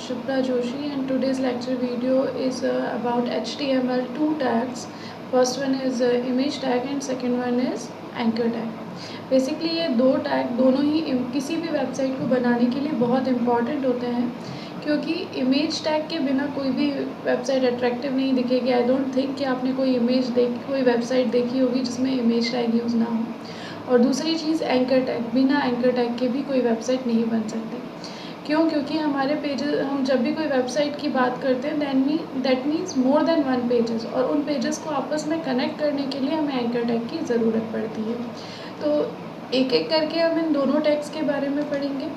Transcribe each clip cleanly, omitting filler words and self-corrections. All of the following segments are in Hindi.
Shubhra Joshi, and today's lecture video is about HTML two tags. First one is image tag and second one is anchor tag. Basically ये दो टैग दोनों ही किसी भी वेबसाइट को बनाने के लिए बहुत इम्पॉर्टेंट होते हैं, क्योंकि इमेज टैग के बिना कोई भी वेबसाइट अट्रैक्टिव नहीं दिखेगी। आई डोंट थिंक कि आपने कोई कोई वेबसाइट देखी होगी जिसमें इमेज टैग यूज़ ना हो। और दूसरी चीज़ एंकर टैग, बिना एंकर टैग के भी कोई वेबसाइट नहीं बन सकती। क्यों? क्योंकि हमारे पेजेस, हम जब भी कोई वेबसाइट की बात करते हैं that means more than one pages, और उन पेजेस को आपस में कनेक्ट करने के लिए हमें एंकर टैग की ज़रूरत पड़ती है। तो एक एक करके हम इन दोनों टैग्स के बारे में पढ़ेंगे।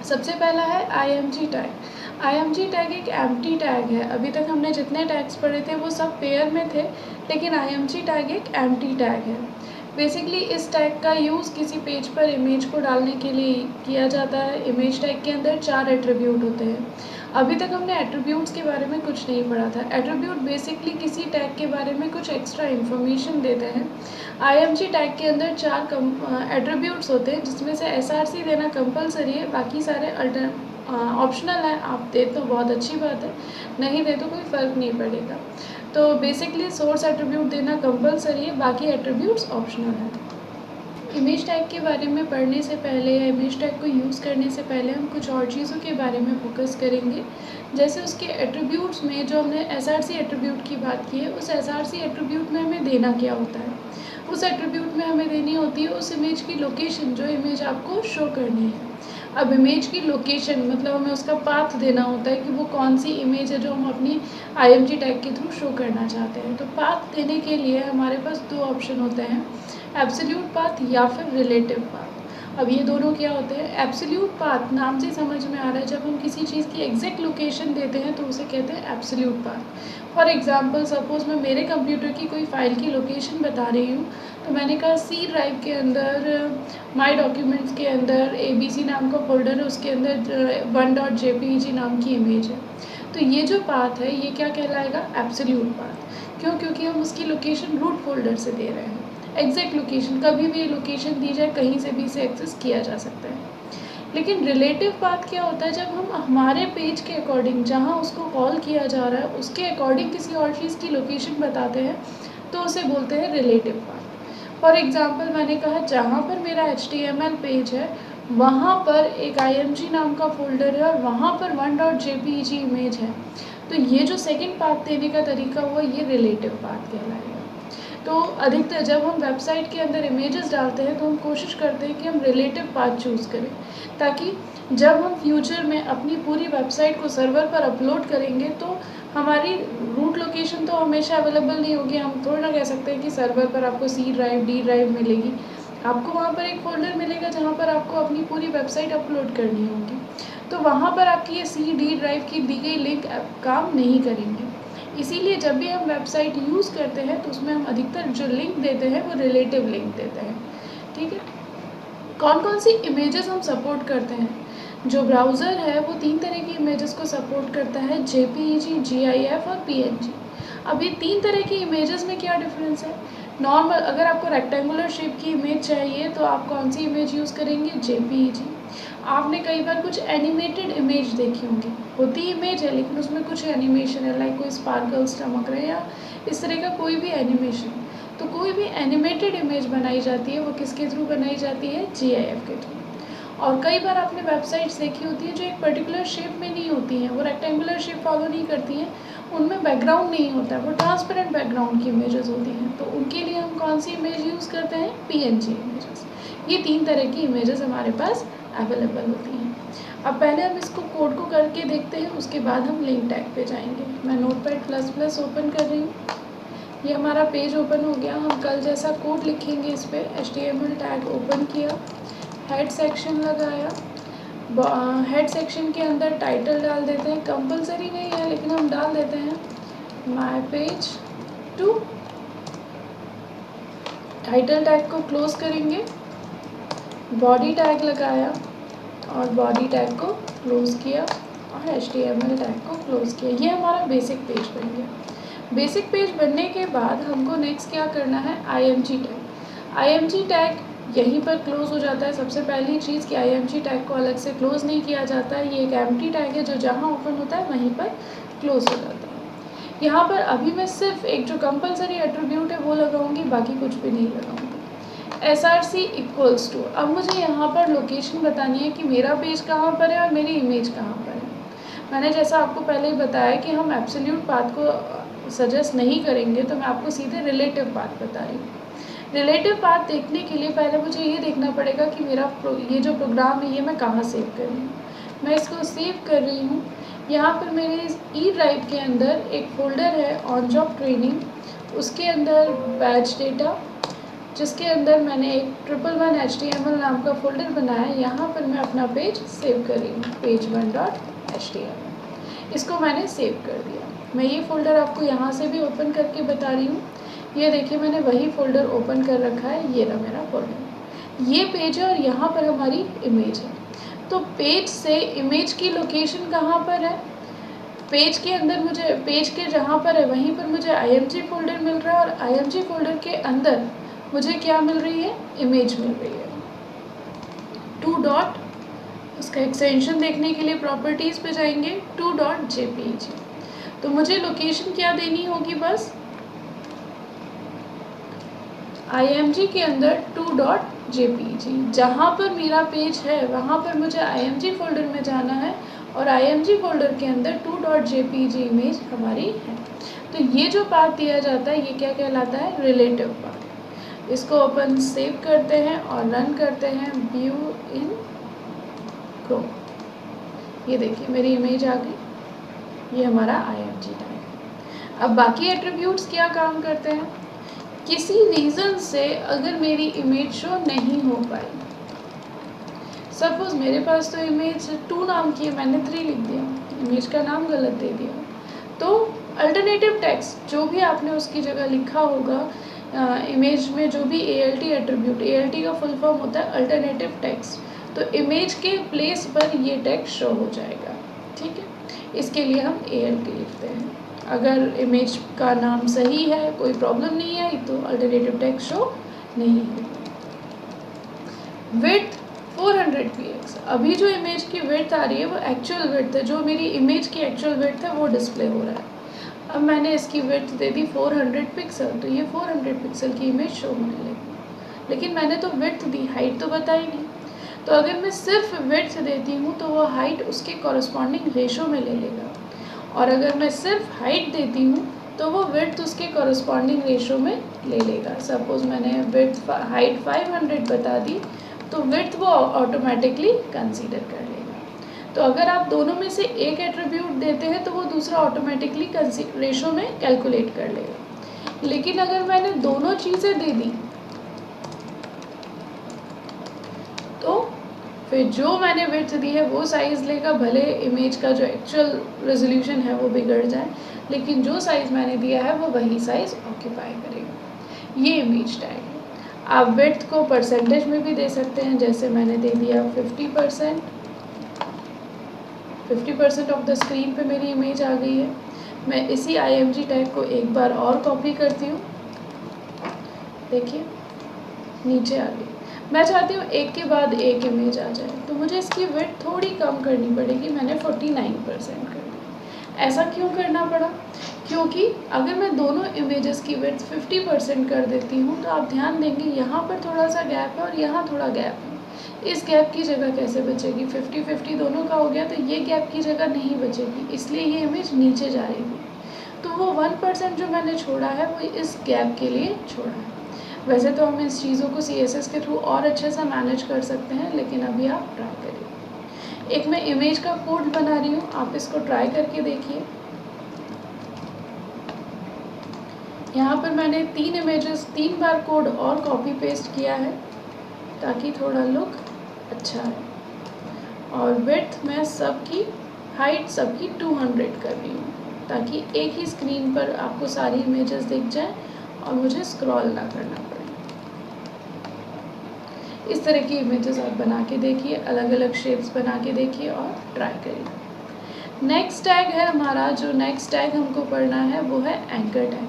सबसे पहला है IMG टैग। IMG टैग एक एम्प्टी टैग है। अभी तक हमने जितने टैग्स पढ़े थे वो सब पेयर में थे, लेकिन IMG टैग एक एम्प्टी टैग है। बेसिकली इस टैग का यूज़ किसी पेज पर इमेज को डालने के लिए किया जाता है। इमेज टैग के अंदर 4 एट्रीब्यूट होते हैं। अभी तक हमने एट्रीब्यूट्स के बारे में कुछ नहीं पढ़ा था। एट्रीब्यूट बेसिकली किसी टैग के बारे में कुछ एक्स्ट्रा इन्फॉर्मेशन देते हैं। IMG टैग के अंदर 4 एट्रीब्यूट्स होते हैं, जिसमें से SRC देना कंपलसरी है, बाकी सारे ऑप्शनल हैं। आप दे तो बहुत अच्छी बात है, नहीं दे तो कोई फ़र्क नहीं पड़ेगा। तो बेसिकली सोर्स एट्रीब्यूट देना कंपलसरी है, बाकी एट्रीब्यूट्स ऑप्शनल हैं। इमेज टैग के बारे में पढ़ने से पहले या इमेज टैग को यूज़ करने से पहले हम कुछ और चीज़ों के बारे में फोकस करेंगे। जैसे उसके एट्रीब्यूट्स में जो हमने SRC एट्रीब्यूट की बात की है, उस SRC एट्रीब्यूट में हमें देना क्या होता है। उस एट्रीब्यूट में हमें देनी होती है उस इमेज की लोकेशन, जो इमेज आपको शो करनी है। अब इमेज की लोकेशन मतलब हमें उसका पाथ देना होता है कि वो कौन सी इमेज है जो हम अपनी IMG टैग के थ्रू शो करना चाहते हैं। तो पाथ देने के लिए हमारे पास 2 ऑप्शन होते हैं, एब्सोल्यूट पाथ या फिर रिलेटिव पाथ। अब ये दोनों क्या होते हैं? एब्सोल्यूट पाथ नाम से समझ में आ रहा है, जब हम किसी चीज़ की एग्जैक्ट लोकेशन देते हैं तो उसे कहते हैं absolute path. For example suppose मैं मेरे कंप्यूटर की कोई फ़ाइल की लोकेशन बता रही हूँ, तो मैंने कहा C ड्राइव के अंदर माई डॉक्यूमेंट्स के अंदर ABC नाम का फोल्डर है, उसके अंदर 1.jpg नाम की इमेज है। तो ये जो पाथ है ये क्या कहलाएगा? Absolute path. क्यों? क्योंकि हम उसकी लोकेशन रूट फोल्डर से दे रहे हैं। एग्जैक्ट लोकेशन, कभी भी लोकेशन दी जाए कहीं से भी इसे एक्सेस किया जा सकता है। लेकिन रिलेटिव पाथ क्या होता है? जब हम हमारे पेज के अकॉर्डिंग, जहाँ उसको कॉल किया जा रहा है उसके अकॉर्डिंग किसी और चीज़ की लोकेशन बताते हैं, तो उसे बोलते हैं रिलेटिव पाथ। फॉर एग्जांपल मैंने कहा जहाँ पर मेरा HTML पेज है वहाँ पर एक IMG नाम का फोल्डर है और वहाँ पर 1.jpg इमेज है, तो ये जो सेकंड पाथ देने का तरीका हुआ ये रिलेटिव पाथ कहलाएगा। तो अधिकतर जब हम वेबसाइट के अंदर इमेजेस डालते हैं तो हम कोशिश करते हैं कि हम रिलेटिव पाथ चूज़ करें, ताकि जब हम फ्यूचर में अपनी पूरी वेबसाइट को सर्वर पर अपलोड करेंगे तो हमारी रूट लोकेशन तो हमेशा अवेलेबल नहीं होगी। हम थोड़ा ना कह सकते हैं कि सर्वर पर आपको C ड्राइव D ड्राइव मिलेगी। आपको वहाँ पर एक फ़ोल्डर मिलेगा जहाँ पर आपको अपनी पूरी वेबसाइट अपलोड करनी होगी। तो वहाँ पर आपकी ये C D ड्राइव की दी गई लिंक काम नहीं करेंगे। इसीलिए जब भी हम वेबसाइट यूज़ करते हैं तो उसमें हम अधिकतर जो लिंक देते हैं वो रिलेटिव लिंक देते हैं। ठीक है। कौन कौन सी इमेजेस हम सपोर्ट करते हैं? जो ब्राउज़र है वो 3 तरह की इमेजेस को सपोर्ट करता है, JPEG, GIF और PNG। अब ये 3 तरह की इमेजेस में क्या डिफरेंस है? नॉर्मल अगर आपको रेक्टेंगुलर शेप की इमेज चाहिए तो आप कौन सी इमेज यूज़ करेंगे? JPEG। आपने कई बार कुछ एनिमेटेड इमेज देखी होंगी, होती इमेज है लेकिन उसमें कुछ एनिमेशन है, लाइक कोई स्पार्कल्स चमक रहे हैं या इस तरह का कोई भी एनिमेशन। तो कोई भी एनिमेटेड इमेज बनाई जाती है वो किसके थ्रू बनाई जाती है? GIF के थ्रू। और कई बार आपने वेबसाइट्स देखी होती है जो एक पर्टिकुलर शेप में नहीं होती हैं, वो रेक्टेंगुलर शेप फॉलो नहीं करती हैं, उनमें बैकग्राउंड नहीं होता है, वो ट्रांसपेरेंट बैकग्राउंड की इमेजेस होती हैं। तो उनके लिए हम कौन सी इमेज यूज़ करते हैं? PNG images. ये 3 तरह की इमेजेस हमारे पास अवेलेबल होती हैं। अब पहले हम इसको कोड को करके देखते हैं, उसके बाद हम लिंक टैग पे जाएंगे। मैं नोटपैड++ ओपन कर रही हूँ। ये हमारा पेज ओपन हो गया। हम कल जैसा कोड लिखेंगे इस पर। HTML टैग ओपन किया, हेड सेक्शन लगाया, हेड सेक्शन के अंदर टाइटल डाल देते हैं, कंपलसरी नहीं है लेकिन हम डाल देते हैं माय पेज 2। टाइटल टैग को क्लोज करेंगे, बॉडी टैग लगाया और बॉडी टैग को क्लोज किया और HTML टैग को क्लोज किया। ये हमारा बेसिक पेज बन गया। बेसिक पेज बनने के बाद हमको नेक्स्ट क्या करना है? IMG tag. IMG टैग यहीं पर क्लोज हो जाता है। सबसे पहली चीज़ कि IMG टैग को अलग से क्लोज नहीं किया जाता है, ये एक एम्प्टी टैग है जो जहाँ ओपन होता है वहीं पर क्लोज हो जाता है। यहाँ पर अभी मैं सिर्फ एक जो कंपलसरी एट्रीब्यूट है वो लगाऊंगी, बाकी कुछ भी नहीं लगाऊंगी। SRC इक्वल्स टू, अब मुझे यहाँ पर लोकेशन बतानी है कि मेरा पेज कहाँ पर है और मेरी इमेज कहाँ पर है। मैंने जैसा आपको पहले ही बताया कि हम एब्सोल्यूट पाथ को सजेस्ट नहीं करेंगे, तो मैं आपको सीधे रिलेटिव पाथ बता रही हूँ। रिलेटिव पाथ देखने के लिए पहले मुझे ये देखना पड़ेगा कि मेरा ये जो प्रोग्राम है ये मैं कहाँ सेव कर रही हूँ। मैं इसको सेव कर रही हूँ, यहाँ पर मेरे इस ई ड्राइव के अंदर एक फ़ोल्डर है ऑन जॉब ट्रेनिंग, उसके अंदर बैच डेटा, जिसके अंदर मैंने एक 111 HTML नाम का फ़ोल्डर बनाया है। यहाँ पर मैं अपना पेज सेव कर रही हूँ, page1.html। इसको मैंने सेव कर दिया। मैं ये फ़ोल्डर आपको यहाँ से भी ओपन करके बता रही हूँ। ये देखिए मैंने वही फ़ोल्डर ओपन कर रखा है, ये रहा मेरा फ़ोल्डर। ये पेज है और यहाँ पर हमारी इमेज है। तो पेज से इमेज की लोकेशन कहाँ पर है? पेज के अंदर मुझे, पेज के जहाँ पर है वहीं पर मुझे IMG फ़ोल्डर मिल रहा है, और IMG फ़ोल्डर के अंदर मुझे क्या मिल रही है? इमेज मिल रही है। 2 डॉट, उसका एक्सटेंशन देखने के लिए प्रॉपर्टीज़ पे जाएंगे, 2.jpg। तो मुझे लोकेशन क्या देनी होगी? बस IMG के अंदर 2.jpg, जहाँ पर मेरा पेज है वहाँ पर मुझे IMG फ़ोल्डर में जाना है, और IMG फ़ोल्डर के अंदर 2.jpg इमेज हमारी है। तो ये जो पाथ दिया जाता है ये क्या कहलाता है? Relative path. इसको अपन सेव करते हैं और रन करते हैं, व्यू इन क्रोम। ये देखिए मेरी इमेज आ गई, ये हमारा IMG टैग है। अब बाकी एट्रीब्यूट्स क्या काम करते हैं? किसी रीज़न से अगर मेरी इमेज शो नहीं हो पाई, सपोज मेरे पास तो इमेज 2 नाम की है, मैंने 3 लिख दिया, इमेज का नाम गलत दे दिया, तो अल्टरनेटिव टेक्स्ट जो भी आपने उसकी जगह लिखा होगा, इमेज में जो भी ALT एट्रीब्यूट, ALT का फुल फॉर्म होता है अल्टरनेटिव टेक्स्ट, तो इमेज के प्लेस पर ये टेक्स्ट शो हो जाएगा। ठीक है, इसके लिए हम ALT लिखते हैं। अगर इमेज का नाम सही है, कोई प्रॉब्लम नहीं है, तो अल्टरनेटिव टेक्स्ट शो नहीं होगा। विड्थ 400 px, अभी जो इमेज की विड्थ आ रही है वो एक्चुअल विड्थ है, जो मेरी इमेज की एक्चुअल विड्थ है वो डिस्प्ले हो रहा है। अब मैंने इसकी विड्थ दे दी 400 पिक्सल, तो ये 400 पिक्सल की इमेज शो होने लगी। लेकिन मैंने तो विड्थ दी, हाइट तो बताई नहीं। तो अगर मैं सिर्फ विड्थ देती हूँ तो वो हाइट उसके कॉरस्पॉन्डिंग रेशो में ले लेगा, और अगर मैं सिर्फ हाइट देती हूँ तो वो विड्थ उसके कॉरस्पॉन्डिंग रेशो में ले लेगा। सपोज़ मैंने विड्थ हाइट 500 बता दी, तो विड्थ वो ऑटोमेटिकली कंसीडर कर लेगा। तो अगर आप दोनों में से एक एट्रीब्यूट देते हैं तो वो दूसरा ऑटोमेटिकली रेशो में कैलकुलेट कर लेगा। लेकिन अगर मैंने दोनों चीज़ें दे दी तो फिर जो मैंने विड्थ दी है वो साइज़ लेगा, भले इमेज का जो एक्चुअल रेजोल्यूशन है वो बिगड़ जाए, लेकिन जो साइज़ मैंने दिया है वो वही साइज़ ऑक्यूपाई करेगा। ये इमेज टैग है। आप विड्थ को परसेंटेज में भी दे सकते हैं, जैसे मैंने दे दिया 50%। 50% ऑफ द स्क्रीन पे मेरी इमेज आ गई है। मैं इसी IMG टैग को एक बार और कॉपी करती हूँ, देखिए नीचे आ गई। मैं चाहती हूँ एक के बाद एक इमेज आ जाए, तो मुझे इसकी विड्थ थोड़ी कम करनी पड़ेगी। मैंने 49% कर दी। ऐसा क्यों करना पड़ा? क्योंकि अगर मैं दोनों इमेजेस की विड्थ 50% कर देती हूँ तो आप ध्यान देंगे यहाँ पर थोड़ा सा गैप है और यहाँ थोड़ा गैप है। इस गैप की जगह कैसे बचेगी? 50-50 दोनों का हो गया, तो ये गैप की जगह नहीं बचेगी, इसलिए ये इमेज नीचे जाएगी। तो वो 1% जो मैंने छोड़ा है वो इस गैप के लिए छोड़ा है। वैसे तो हम इस चीज़ों को CSS के थ्रू और अच्छे से मैनेज कर सकते हैं, लेकिन अभी आप ट्राई करिए। एक मैं इमेज का कोड बना रही हूँ, आप इसको ट्राई करके देखिए। यहाँ पर मैंने 3 इमेजेस 3 बार कोड और कॉपी पेस्ट किया है ताकि थोड़ा लुक अच्छा है। और विड्थ मैं सबकी, हाइट सबकी 200 कर रही हूँ ताकि एक ही स्क्रीन पर आपको सारी इमेजेस दिख जाए और मुझे स्क्रॉल ना करना पड़े। इस तरह की इमेजेस आप बना के देखिए, अलग अलग शेप्स बना के देखिए और ट्राई करिए। नेक्स्ट टैग है हमारा, जो नेक्स्ट टैग हमको पढ़ना है वो है anchor tag.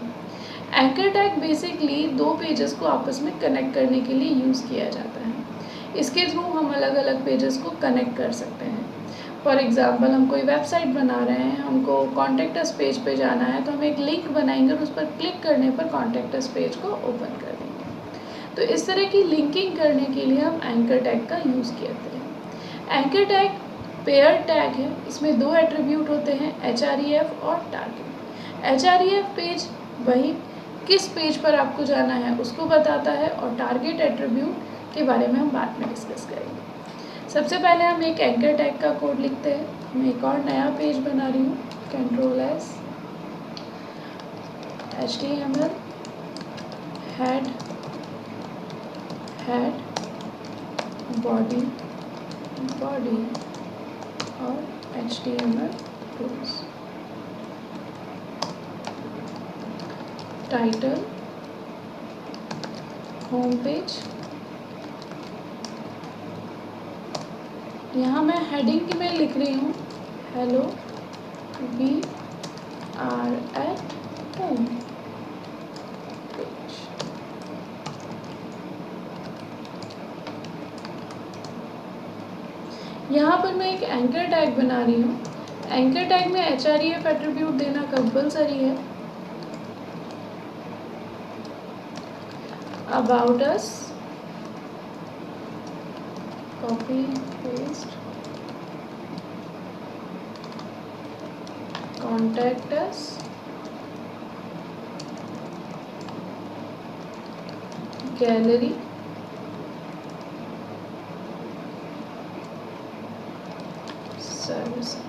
Anchor tag basically दो पेजेस को आपस में कनेक्ट करने के लिए यूज़ किया जाता है। इसके थ्रू हम अलग अलग पेजेस को कनेक्ट कर सकते हैं। फॉर एग्ज़ाम्पल हम कोई वेबसाइट बना रहे हैं, हमको कॉन्टैक्ट अस पेज पे जाना है, तो हम एक लिंक बनाएंगे और उस पर क्लिक करने पर कॉन्टैक्ट अस पेज को ओपन कर देंगे। तो इस तरह की लिंकिंग करने के लिए हम एंकर टैग का यूज़ करते हैं। एंकर टैग पेयर टैग है। इसमें दो एट्रीब्यूट होते हैं, href और टारगेट। href पेज वही किस पेज पर आपको जाना है उसको बताता है, और टारगेट एट्रीब्यूट के बारे में हम बाद में डिस्कस करेंगे। सबसे पहले हम एक एंकर टैग का कोड लिखते हैं। मैं एक और नया पेज बना रही हूँ, Ctrl+S, HTML हेड बॉडी और HTML tools, title, home page. यहाँ मैं हेडिंग में लिख रही हूँ hello we are at home page. यहाँ पर मैं एक एंकर टैग बना रही हूँ। एंकर टैग में href एट्रीब्यूट देना कंपलसरी है। About us, copy paste, contact us, gallery, services.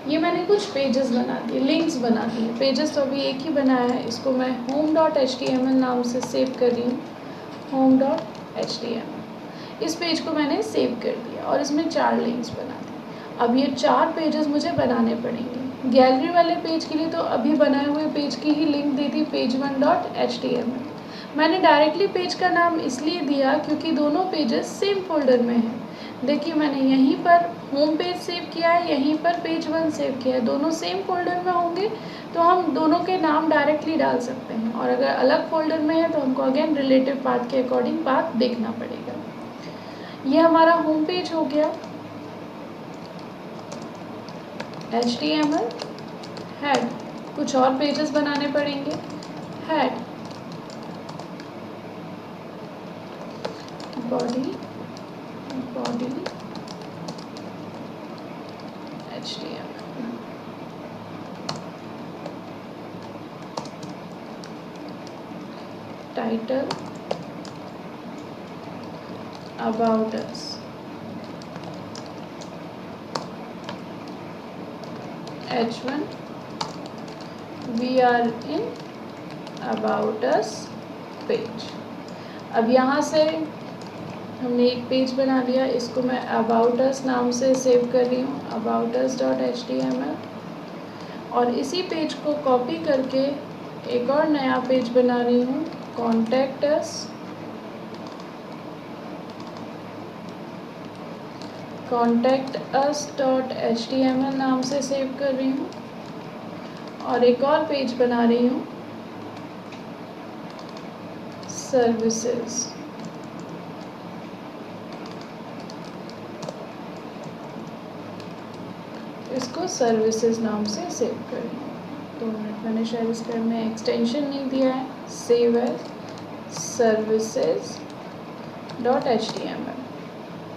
ये मैंने कुछ पेजेस बना दिए, लिंक्स बना दिए। पेजेस तो अभी एक ही बनाया है, इसको मैं home.html नाम से सेव कर रही हूँ, home.html। इस पेज को मैंने सेव कर दिया और इसमें 4 लिंक्स बना दिए। अब ये 4 पेजेस मुझे बनाने पड़ेंगे। गैलरी वाले पेज के लिए तो अभी बनाए हुए पेज की ही लिंक दी थी, page1.html। मैंने डायरेक्टली पेज का नाम इसलिए दिया क्योंकि दोनों पेजेस सेम फोल्डर में हैं। देखिए मैंने यहीं पर होम पेज सेव किया है, यहीं पर page1 सेव किया है। दोनों सेम फोल्डर में होंगे तो हम दोनों के नाम डायरेक्टली डाल सकते हैं, और अगर अलग फोल्डर में है तो हमको अगेन रिलेटिव पाथ के अकॉर्डिंग पाथ देखना पड़ेगा। ये हमारा होम पेज हो गया। HTML हेड, कुछ और पेजेस बनाने पड़ेंगे। Head, body HTML, title, about us, H1 we are in about us page. अब यहाँ से हमने एक पेज बना लिया, इसको मैं अबाउट अस नाम से सेव कर रही हूँ, aboutus.html। और इसी पेज को कॉपी करके एक और नया पेज बना रही हूँ, कॉन्टैक्ट अस, contactus.html नाम से सेव कर रही हूँ। और एक और पेज बना रही हूँ, सर्विसेज। इसको सर्विसेज नाम से सेव कर रही हूँ। 2 मिनट, मैंने शायद इसके में एक्सटेंशन नहीं दिया है। Save as services.html।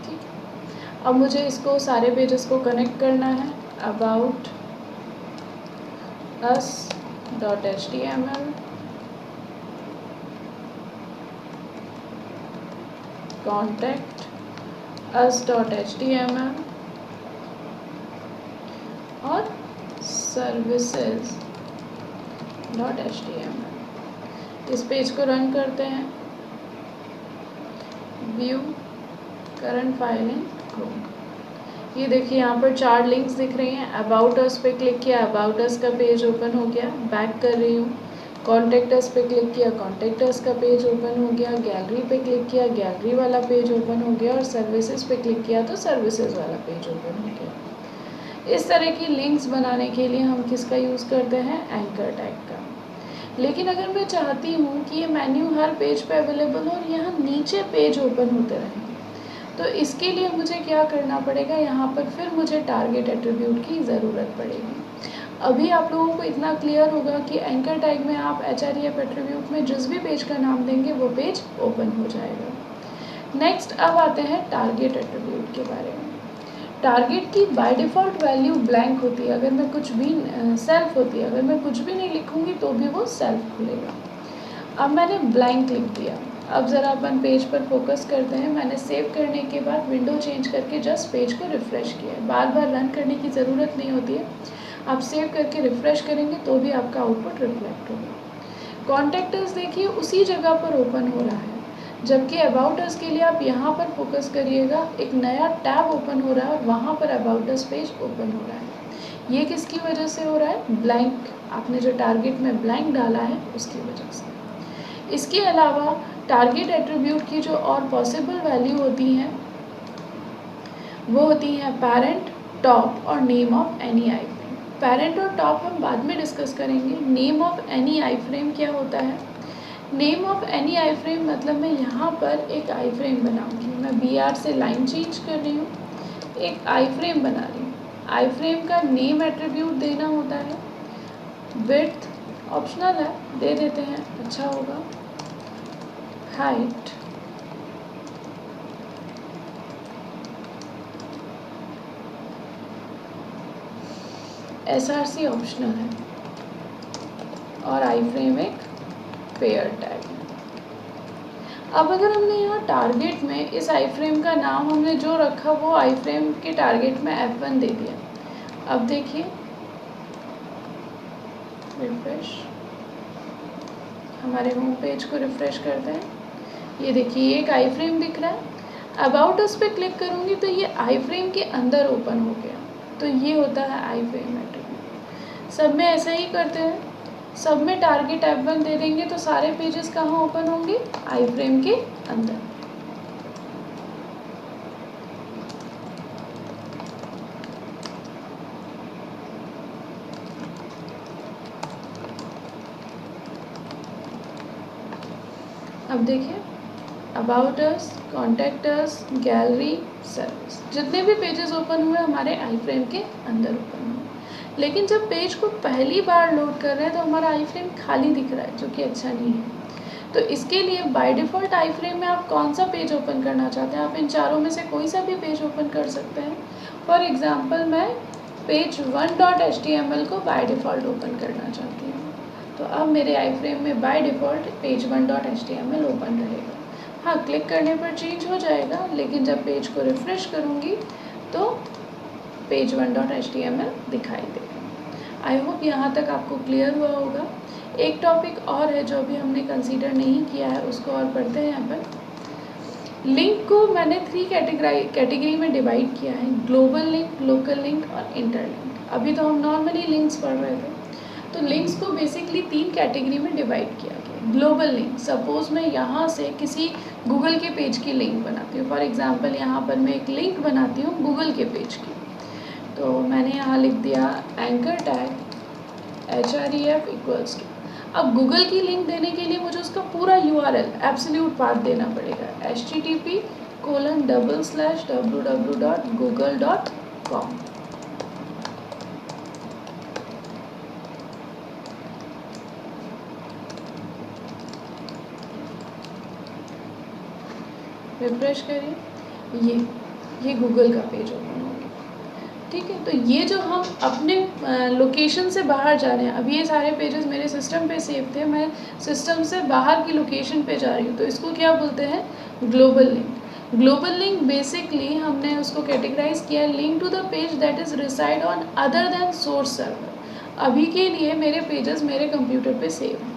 ठीक, अब मुझे इसको सारे पेजेस को कनेक्ट करना है। about us.html, contact us.html और services.html। इस पेज को रन करते हैं। View current file in Chrome. ये देखिए यहाँ पर 4 लिंक्स दिख रही हैं। अबाउट अस पे क्लिक किया, अबाउट अस का पेज ओपन हो गया। बैक कर रही हूँ, कॉन्टैक्ट अस पे क्लिक किया, कॉन्टैक्ट अस का पेज ओपन हो गया। गैलरी पे क्लिक किया, गैलरी वाला पेज ओपन हो गया। और सर्विसेज पे क्लिक किया तो सर्विसेज वाला पेज ओपन हो गया। इस तरह की लिंक्स बनाने के लिए हम किसका यूज़ करते हैं, एंकर टैग का। लेकिन अगर मैं चाहती हूँ कि ये मेन्यू हर पेज पे अवेलेबल हो और यहाँ नीचे पेज ओपन होते रहें, तो इसके लिए मुझे क्या करना पड़ेगा, यहाँ पर फिर मुझे टारगेट एट्रीब्यूट की ज़रूरत पड़ेगी। अभी आप लोगों को इतना क्लियर होगा कि एंकर टैग में आप href एट्रीब्यूट में जिस भी पेज का नाम देंगे वो पेज ओपन हो जाएगा। नेक्स्ट अब आते हैं टारगेट एट्रीब्यूट के बारे में। टारगेट की बाय डिफ़ॉल्ट वैल्यू ब्लैंक होती है, अगर मैं कुछ भी सेल्फ होती है, अगर मैं कुछ भी नहीं लिखूँगी तो भी वो सेल्फ खुलेगा। अब मैंने ब्लैंक लिख दिया। अब ज़रा अपन पेज पर फोकस करते हैं। मैंने सेव करने के बाद विंडो चेंज करके जस्ट पेज को रिफ़्रेश किया है। बार बार रन करने की ज़रूरत नहीं होती है, आप सेव करके रिफ़्रेश करेंगे तो भी आपका आउटपुट रिफ्लेक्ट होगा। कॉन्टैक्ट अस देखिए उसी जगह पर ओपन हो रहा है, जबकि अबाउट अस के लिए आप यहाँ पर फोकस करिएगा, एक नया टैब ओपन हो रहा है और वहाँ पर अबाउट अस पेज ओपन हो रहा है। ये किसकी वजह से हो रहा है? ब्लैंक, आपने जो टारगेट में ब्लैंक डाला है उसकी वजह से। इसके अलावा टारगेट एट्रीब्यूट की जो और पॉसिबल वैल्यू होती हैं वो होती हैं पेरेंट, टॉप और name of any I frame. Parent और टॉप हम बाद में डिस्कस करेंगे। Name of any I frame क्या होता है? Name of any I frame मतलब मैं यहाँ पर एक आई फ्रेम बनाऊँगी, मैं BR से लाइन चेंज कर रही हूँ, एक आई फ्रेम बना रही हूँ। आई फ्रेम का नेम एट्रीब्यूट देना होता है। विड्थ ऑप्शनल है, दे देते हैं, अच्छा होगा। हाइट SRC ऑप्शनल है और आई फ्रेम एक पेयर टैग है। अब अगर हमने यहाँ टारगेट में इस आई फ्रेम का नाम हमने जो रखा वो आई फ्रेम के टारगेट में F1 दे दिया। अब देखिए रिफ्रेश, हमारे होम पेज को रिफ्रेश करते हैं, ये देखिए एक आई फ्रेम दिख रहा है। अबाउट अस पे क्लिक करूँगी तो ये आई फ्रेम के अंदर ओपन हो गया, तो ये होता है आई फ्रेम एट्रीब्यूट। सब में ऐसा ही करते हैं, सब में टारगेट F1 दे देंगे तो सारे पेजेस कहाँ ओपन होंगे? आई फ्रेम के अंदर। अब देखिए about us, contact us, gallery, service, जितने भी पेजेस ओपन हुए हमारे आई फ्रेम के अंदर ओपन हुए। लेकिन जब पेज को पहली बार लोड कर रहे हैं तो हमारा आई फ्रेम खाली दिख रहा है, जो कि अच्छा नहीं है। तो इसके लिए बाय डिफ़ॉल्ट आई फ्रेम में आप कौन सा पेज ओपन करना चाहते हैं? आप इन चारों में से कोई सा भी पेज ओपन कर सकते हैं। फॉर एग्ज़ाम्पल मैं पेज 1.html को बाय डिफ़ॉल्ट ओपन करना चाहती हूँ, तो अब मेरे आई फ्रेम में by default page 1.html open रहेगा। हाँ, क्लिक करने पर चेंज हो जाएगा, लेकिन जब पेज को रिफ़्रेश करूँगी तो पेज 1.html दिखाई देगा। आई होप यहाँ तक आपको क्लियर हुआ होगा। एक टॉपिक और है जो अभी हमने कंसीडर नहीं किया है, उसको और पढ़ते हैं यहाँ पर। लिंक को मैंने 3 कैटेगरी में डिवाइड किया है, ग्लोबल लिंक, लोकल लिंक और इंटरलिंक। अभी तो हम नॉर्मली लिंक्स पढ़ रहे थे, तो लिंक्स को बेसिकली 3 कैटेगरी में डिवाइड किया गया। ग्लोबल लिंक, सपोज मैं यहाँ से किसी गूगल के पेज की लिंक बनाती हूँ। फॉर एग्जांपल यहाँ पर मैं एक लिंक बनाती हूँ गूगल के पेज की, तो मैंने यहाँ लिख दिया anchor tag href equals to. अब गूगल की लिंक देने के लिए मुझे उसका पूरा URL एब्सोल्यूट पाथ देना पड़ेगा, http://www.google.com। रिफ्रेश करिए, ये गूगल का पेज ओपन हो गया। ठीक है, तो ये जो हम अपने लोकेशन से बाहर जा रहे हैं, अभी ये सारे पेजेस मेरे सिस्टम पे सेव थे, मैं सिस्टम से बाहर की लोकेशन पे जा रही हूँ, तो इसको क्या बोलते हैं? Global link. Global link basically हमने उसको कैटेगराइज किया link to the page that is reside on other than source server. अभी के लिए मेरे पेजेस मेरे कंप्यूटर पे सेव हैं,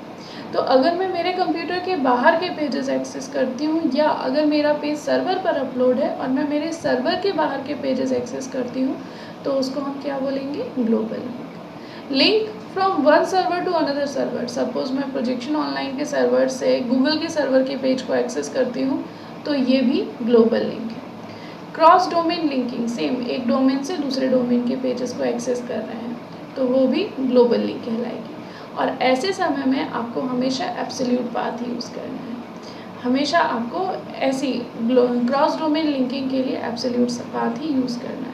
तो अगर मैं मेरे कंप्यूटर के बाहर के पेजेस एक्सेस करती हूँ, या अगर मेरा पेज सर्वर पर अपलोड है और मैं मेरे सर्वर के बाहर के पेजेस एक्सेस करती हूँ, तो उसको हम क्या बोलेंगे? Global link. Link from one server to another server, suppose मैं प्रोजेक्शन ऑनलाइन के सर्वर से गूगल के सर्वर के पेज को एक्सेस करती हूँ, तो ये भी ग्लोबल लिंक है। क्रॉस डोमेन लिंकिंग, सेम, एक डोमेन से दूसरे डोमेन के पेजेस को एक्सेस कर रहे हैं, तो वो भी ग्लोबल लिंक कहलाएगी। और ऐसे समय में आपको हमेशा एब्सोल्यूट पाथ यूज़ करना है। हमेशा आपको ऐसी क्रॉस डोमेन लिंकिंग के लिए एब्सोल्यूट पाथ ही यूज़ करना है।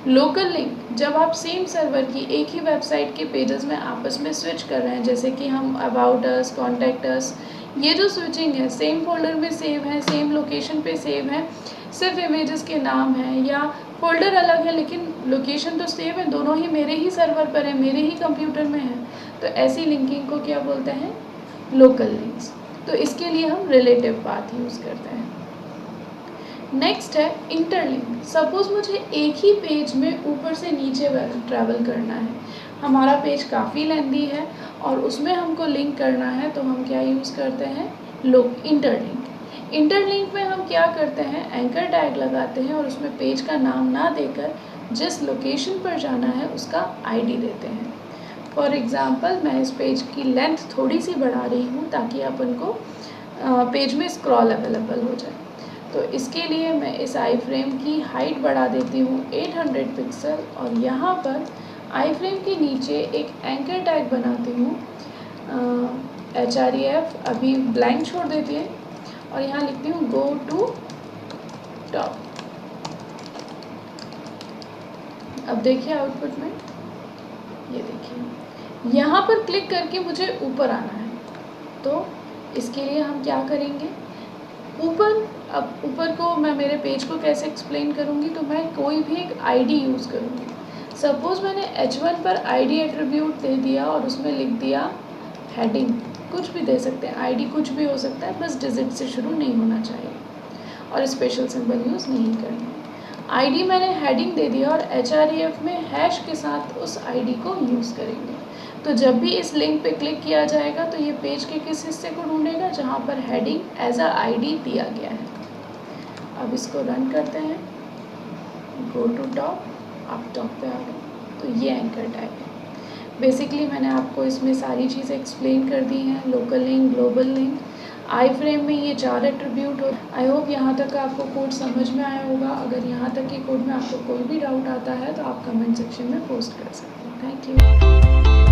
लोकल लिंक, जब आप सेम सर्वर की एक ही वेबसाइट के पेजेस में आपस में स्विच कर रहे हैं, जैसे कि हम अबाउट अस, कॉन्टैक्ट अस, ये जो स्विचिंग है सेम फोल्डर में सेव है, सेम लोकेशन पे सेव है, सिर्फ इमेजेस के नाम हैं या फोल्डर अलग है लेकिन लोकेशन तो सेम है, दोनों ही मेरे ही सर्वर पर है, मेरे ही कंप्यूटर में है, तो ऐसी लिंकिंग को क्या बोलते हैं? Local links. तो इसके लिए हम रिलेटिव पाथ यूज़ करते हैं। नेक्स्ट है इंटरलिंक। सपोज मुझे एक ही पेज में ऊपर से नीचे ट्रैवल करना है, हमारा पेज काफ़ी लेंदी है और उसमें हमको लिंक करना है, तो हम क्या यूज़ करते हैं? इंटरलिंक। इंटरलिंक में हम क्या करते हैं? एंकर टैग लगाते हैं और उसमें पेज का नाम ना देकर जिस लोकेशन पर जाना है उसका आईडी देते हैं। फॉर एग्ज़ाम्पल मैं इस पेज की लेंथ थोड़ी सी बढ़ा रही हूँ ताकि अपन को पेज में स्क्रॉल अवेलेबल हो जाए। तो इसके लिए मैं इस आई फ्रेम की हाइट बढ़ा देती हूँ 800 पिक्सल और यहाँ पर आई फ्रेम के नीचे एक एंकर टैग बनाती हूँ href, अभी ब्लैंक छोड़ देती है और यहाँ लिखती हूँ गो टू टॉप। अब देखिए आउटपुट में, ये देखिए यहाँ पर क्लिक करके मुझे ऊपर आना है, तो इसके लिए हम क्या करेंगे? ऊपर, अब ऊपर को मैं मेरे पेज को कैसे एक्सप्लेन करूँगी? तो मैं कोई भी एक आईडी यूज़ करूँगी। सपोज़ मैंने h1 पर आईडी एट्रीब्यूट दे दिया और उसमें लिख दिया हेडिंग, कुछ भी दे सकते हैं, आईडी कुछ भी हो सकता है, बस डिजिट से शुरू नहीं होना चाहिए और स्पेशल सिंबल यूज़ नहीं करना है। आईडी मैंने हेडिंग दे दिया और href में हैश के साथ उस आईडी को यूज़ करेंगे। तो जब भी इस लिंक पे क्लिक किया जाएगा तो ये पेज के किस हिस्से को ढूंढेगा? जहाँ पर हेडिंग एज अ आईडी दिया गया है। अब इसको रन करते हैं, गो टू टॉप, आप टॉप पे आ गए, तो ये एंकर टैग है। बेसिकली मैंने आपको इसमें सारी चीज़ें एक्सप्लेन कर दी हैं, लोकल लिंक, ग्लोबल लिंक, आई फ्रेम में ये 4 एट्रीब्यूट हो। आई होप यहाँ तक आपको कोड समझ में आया होगा। अगर यहाँ तक के कोड में आपको कोई भी डाउट आता है तो आप कमेंट सेक्शन में पोस्ट कर सकते हैं। Thank you.